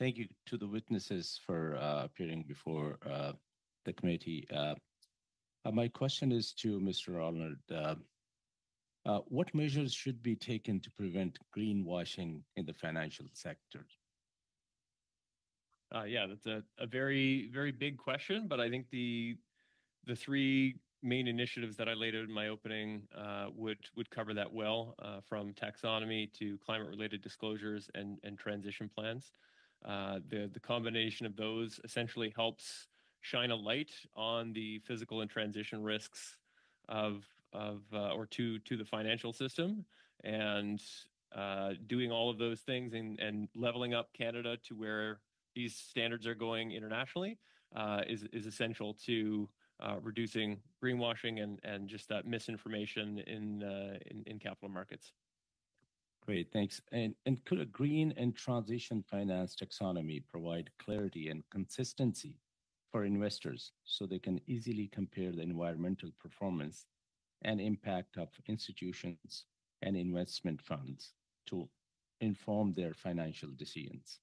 thank you to the witnesses for appearing before the committee. My question is to Mr. Arnold. What measures should be taken to prevent greenwashing in the financial sector? Yeah, that's a very, very big question, but I think the three main initiatives that I laid out in my opening would cover that well, from taxonomy to climate-related disclosures and transition plans. The combination of those essentially helps shine a light on the physical and transition risks of or to the financial system, and doing all of those things and leveling up Canada to where these standards are going internationally is essential to reducing greenwashing and just that misinformation in capital markets. Great, thanks. And could a green and transition finance taxonomy provide clarity and consistency for investors so they can easily compare the environmental performance and impact of institutions and investment funds to inform their financial decisions?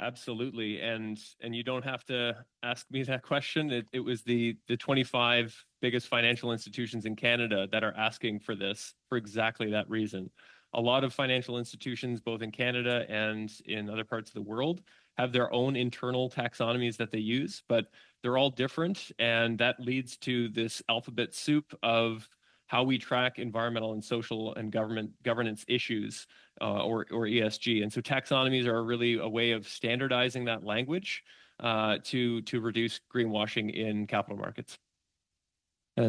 Absolutely, and you don't have to ask me that question. It was the 25 biggest financial institutions in Canada that are asking for this for exactly that reason. A lot of financial institutions, both in Canada and in other parts of the world, have their own internal taxonomies that they use, but they're all different, and that leads to this alphabet soup of how we track environmental and social and governance issues, or ESG. And so taxonomies are really a way of standardizing that language to reduce greenwashing in capital markets.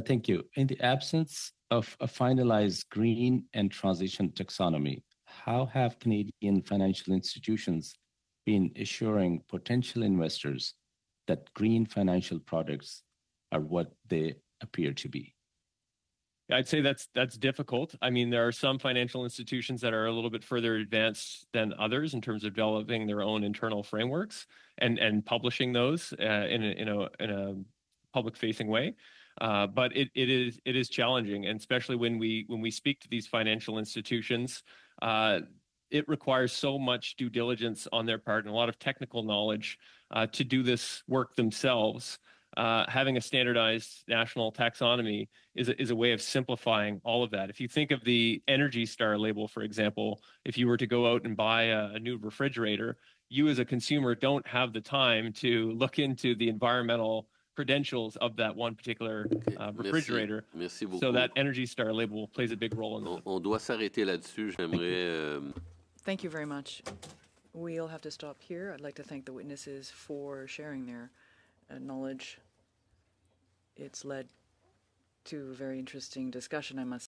Thank you. In the absence of a finalized green and transition taxonomy, how have Canadian financial institutions been assuring potential investors that green financial products are what they appear to be? I'd say that's difficult. I mean, there are some financial institutions that are a little bit further advanced than others in terms of developing their own internal frameworks and publishing those in a public-facing way. But it is challenging, and especially when we speak to these financial institutions, it requires so much due diligence on their part and a lot of technical knowledge to do this work themselves. Having a standardized national taxonomy is a way of simplifying all of that. If you think of the Energy Star label, for example, if you were to go out and buy a new refrigerator, you as a consumer don't have the time to look into the environmental credentials of that one particular refrigerator. Merci beaucoup. So that Energy Star label plays a big role in that. On doit s'arrêter là-dessus. J'aimerais. Thank you very much. We'll have to stop here. I'd like to thank the witnesses for sharing their knowledge. It's led to a very interesting discussion, I must